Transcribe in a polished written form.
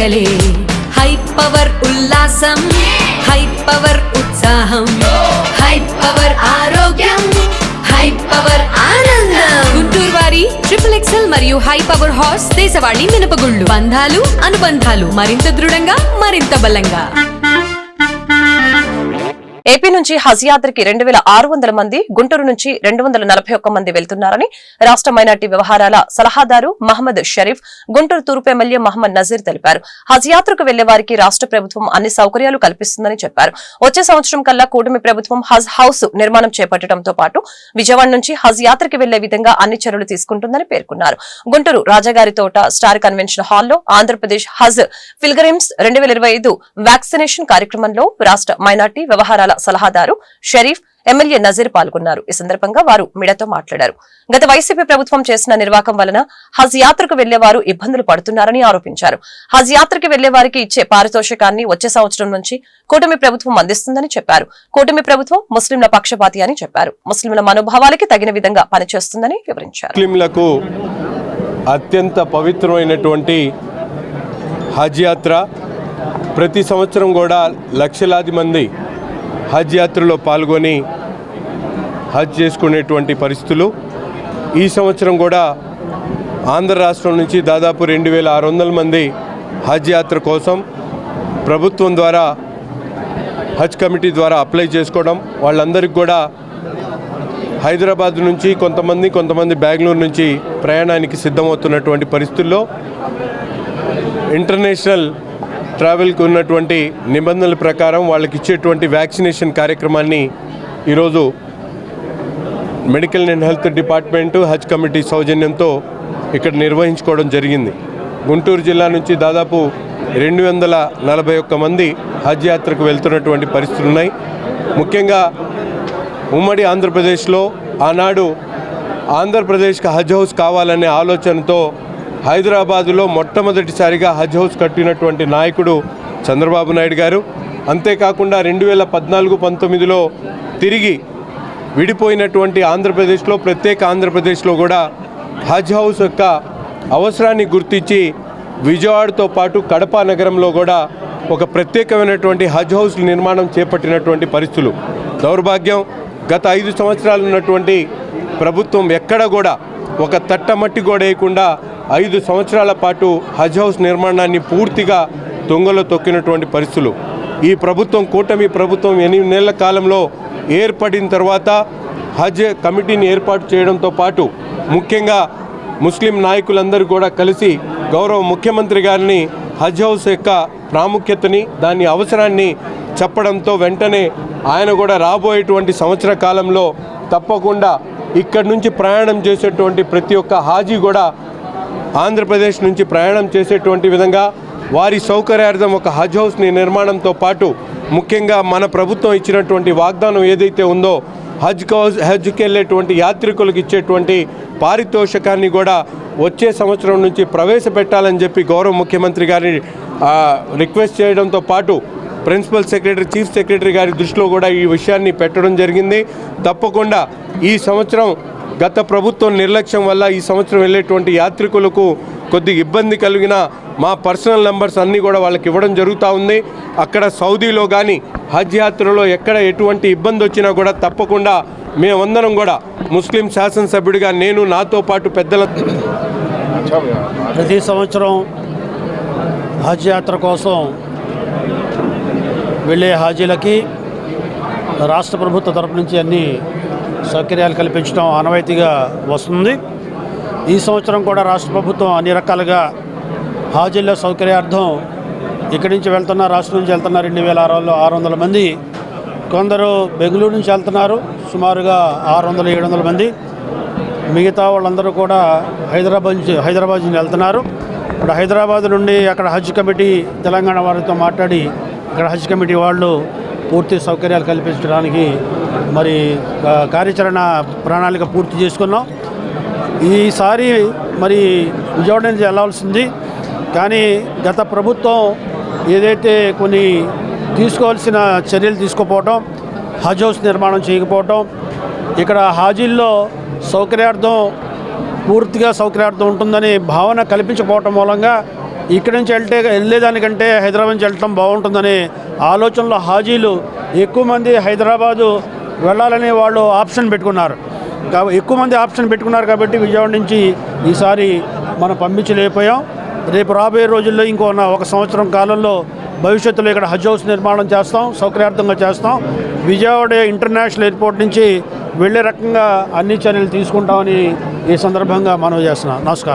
పండగలే high power ఉల్లాసం high power ఉత్సాహం high power ఆరోగ్యం హై పవర్ ఆనందం. గుంటూరు వారి XXL మరియు హై పవర్ హార్స్ దేశవాళీ మినపగుళ్ళు. బంధాలు అనుబంధాలు మరింత దృఢంగా మరింత బలంగా. ఏపీ నుంచి హజ్ యాత్రకి 2600 మంది, గుంటూరు నుంచి 241 మంది వెళ్తున్నారని రాష్ట్ర మైనార్టీ వ్యవహారాల సలహాదారు మహమ్మద్ షరీఫ్, గుంటూరు తూర్పు ఎమ్మెల్యే మహమ్మద్ నజీర్ తెలిపారు. హజ్ యాత్రకు వెళ్లే వారికి రాష్ట్ర ప్రభుత్వం అన్ని సౌకర్యాలు కల్పిస్తుందని చెప్పారు. వచ్చే సంవత్సరం కల్లా కూటమి ప్రభుత్వం హజ్ హౌస్ నిర్మాణం చేపట్టడంతో పాటు విజయవాడ నుంచి హజ్ యాత్రకి వెళ్లే విధంగా అన్ని చర్యలు తీసుకుంటుందని పేర్కొన్నారు. గుంటూరు రాజాగారి తోట స్టార్ కన్వెన్షన్ హాల్లో ఆంధ్రప్రదేశ్ హజ్ పిల్గ్రిమ్స్ 2025 వ్యాక్సినేషన్ కార్యక్రమంలో రాష్ట్ర మైనార్టీ వ్యవహారాల సలహాదారు షరీఫ్, ఎమ్మెల్యే నజీర్ పాల్గొన్నారు. ఈ సందర్భంగా వారు మీడియాతో మాట్లాడారు. గత వైసీపీ ప్రభుత్వం చేసిన నిర్వాకం వలన హజ్ యాత్రకు వెళ్లేవారు ఇబ్బందులు పడుతున్నారని ఆరోపించారు. హజ్ యాత్రకి వెళ్లే వారికి ఇచ్చే పారితోషికాన్ని వచ్చే సంవత్సరం నుంచి కూటమి ప్రభుత్వం అందిస్తుందని చెప్పారు. కూటమి ప్రభుత్వం ముస్లింల పక్షపాతి అని చెప్పారు. ముస్లింల మనోభావాలకి తగిన విధంగా పనిచేస్తుందని వివరించారు. ముస్లింలకు అత్యంత పవిత్రమైనటువంటి హజ్ యాత్ర ప్రతి సంవత్సరం కూడా లక్షలాది మంది హజ్ యాత్రలో పాల్గొని హజ్ చేసుకునేటువంటి పరిస్థితులు. ఈ సంవత్సరం కూడా ఆంధ్ర రాష్ట్రం నుంచి దాదాపు 2600 మంది హజ్ యాత్ర కోసం ప్రభుత్వం ద్వారా హజ్ కమిటీ ద్వారా అప్లై చేసుకోవడం, వాళ్ళందరికీ కూడా హైదరాబాద్ నుంచి కొంతమంది బెంగళూరు నుంచి ప్రయాణానికి సిద్ధమవుతున్నటువంటి పరిస్థితుల్లో ఇంటర్నేషనల్ ట్రావెల్కి ఉన్నటువంటి నిబంధనల ప్రకారం వాళ్ళకి ఇచ్చేటువంటి వ్యాక్సినేషన్ కార్యక్రమాన్ని ఈరోజు medical and health department Haj committee సౌజన్యంతో ఇక్కడ నిర్వహించుకోవడం జరిగింది. గుంటూరు జిల్లా నుంచి దాదాపు 241 మంది హజ్ యాత్రకు వెళ్తున్నటువంటి పరిస్థితులు ఉన్నాయి. ముఖ్యంగా ఉమ్మడి ఆంధ్రప్రదేశ్లో ఆనాడు ఆంధ్రప్రదేశ్కి హజ్ హౌస్ కావాలనే ఆలోచనతో హైదరాబాదులో మొట్టమొదటిసారిగా హజ్ హౌస్ కట్టినటువంటి నాయకుడు చంద్రబాబు నాయుడు గారు. అంతేకాకుండా 2014-19లో తిరిగి విడిపోయినటువంటి ఆంధ్రప్రదేశ్లో, ప్రత్యేక ఆంధ్రప్రదేశ్లో కూడా హజ్ హౌస్ యొక్క అవసరాన్ని గుర్తించి విజయవాడతో పాటు కడప నగరంలో కూడా ఒక ప్రత్యేకమైనటువంటి హజ్ హౌస్ నిర్మాణం చేపట్టినటువంటి పరిస్థితులు. దౌర్భాగ్యం, గత 5 సంవత్సరాలు ఉన్నటువంటి ప్రభుత్వం ఎక్కడ కూడా ఒక తట్టమట్టి కూడా వేయకుండా 5 సంవత్సరాల పాటు హజ్ హౌస్ నిర్మాణాన్ని పూర్తిగా తొంగలో తొక్కినటువంటి పరిస్థితులు. ఈ ప్రభుత్వం, కూటమి ప్రభుత్వం 8 నెలల కాలంలో ఏర్పడిన తర్వాత హజ్ కమిటీని ఏర్పాటు చేయడంతో పాటు ముఖ్యంగా ముస్లిం నాయకులందరూ కూడా కలిసి గౌరవ ముఖ్యమంత్రి గారిని హజ్ హౌస్ యొక్క ప్రాముఖ్యతని, దాని అవసరాన్ని చెప్పడంతో వెంటనే ఆయన కూడా రాబోయేటువంటి సంవత్సర కాలంలో తప్పకుండా ఇక్కడి నుంచి ప్రయాణం చేసేటువంటి ప్రతి ఒక్క హాజీ కూడా ఆంధ్రప్రదేశ్ నుంచి ప్రయాణం చేసేటువంటి విధంగా వారి సౌకర్యార్థం ఒక హజ్ హౌస్ని నిర్మాణంతో పాటు ముఖ్యంగా మన ప్రభుత్వం ఇచ్చినటువంటి వాగ్దానం ఏదైతే ఉందో హజ్కి వెళ్ళేటువంటి యాత్రికులకు ఇచ్చేటువంటి పారితోషికాన్ని కూడా వచ్చే సంవత్సరం నుంచి ప్రవేశపెట్టాలని చెప్పి గౌరవ ముఖ్యమంత్రి గారిని రిక్వెస్ట్ చేయడంతో పాటు ప్రిన్సిపల్ సెక్రటరీ, చీఫ్ సెక్రటరీ గారి దృష్టిలో కూడా ఈ విషయాన్ని పెట్టడం జరిగింది. తప్పకుండా ఈ సంవత్సరం గత ప్రభుత్వం నిర్లక్ష్యం వల్ల ఈ సంవత్సరం వెళ్ళేటువంటి యాత్రికులకు కొద్ది ఇబ్బంది కలిగిన మా పర్సనల్ నెంబర్స్ అన్నీ కూడా వాళ్ళకి ఇవ్వడం జరుగుతూ ఉంది. అక్కడ సౌదీలో కానీ హజ్ యాత్రలో ఎక్కడ ఎటువంటి ఇబ్బంది వచ్చినా కూడా తప్పకుండా మేమందరం కూడా ముస్లిం శాసనసభ్యుడిగా నేను, నాతో పాటు పెద్దల ప్రతి సంవత్సరం హజ్ యాత్ర కోసం వెళ్ళే హాజీలకి రాష్ట్ర ప్రభుత్వ తరపు నుంచి అన్ని సౌకర్యాలు కల్పించడం ఆనవాయితీగా వస్తుంది. ఈ సంవత్సరం కూడా రాష్ట్ర ప్రభుత్వం అన్ని రకాలుగా హాజీల సౌకర్యార్థం ఇక్కడి నుంచి వెళ్తున్న, రాష్ట్రం నుంచి వెళ్తున్న 2600 మంది, కొందరు బెంగళూరు నుంచి వెళ్తున్నారు సుమారుగా 600-700 మంది, మిగతా వాళ్ళందరూ కూడా హైదరాబాద్ నుంచి వెళ్తున్నారు. ఇప్పుడు హైదరాబాద్ నుండి అక్కడ హజ్ కమిటీ తెలంగాణ వారితో మాట్లాడి ఇక్కడ హజ్ కమిటీ వాళ్ళు పూర్తి సౌకర్యాలు కల్పించడానికి మరి కార్యాచరణ ప్రణాళిక పూర్తి చేసుకున్నాం. ఈసారి మరి విజయవాడ నుంచి వెళ్ళాల్సింది, కానీ గత ప్రభుత్వం ఏదైతే కొన్ని తీసుకోవాల్సిన చర్యలు తీసుకోపోవటం, హజ్ హౌస్ నిర్మాణం చేయకపోవటం, ఇక్కడ హాజీల్లో పూర్తిగా సౌకర్యార్థం ఉంటుందని భావన కల్పించకపోవటం మూలంగా ఇక్కడి నుంచి వెళ్ళేదానికంటే హైదరాబాద్ నుంచి వెళ్ళటం బాగుంటుందనే ఆలోచనలో హాజీలు ఎక్కువ మంది హైదరాబాదు వెళ్ళాలని వాళ్ళు ఆప్షన్ పెట్టుకున్నారు. ఎక్కువ మంది ఆప్షన్ పెట్టుకున్నారు కాబట్టి విజయవాడ నుంచి ఈసారి మనం పంపించలేకపోయాం. రేపు రాబోయే రోజుల్లో ఒక సంవత్సరం కాలంలో భవిష్యత్తులో ఇక్కడ హజ్ హౌస్ నిర్మాణం చేస్తాం, సౌకర్యార్థంగా చేస్తాం. విజయవాడ ఇంటర్నేషనల్ ఎయిర్పోర్ట్ నుంచి వెళ్ళే రకంగా అన్ని చర్యలు తీసుకుంటామని ఈ సందర్భంగా మనం చేస్తున్నాం. నమస్కారం.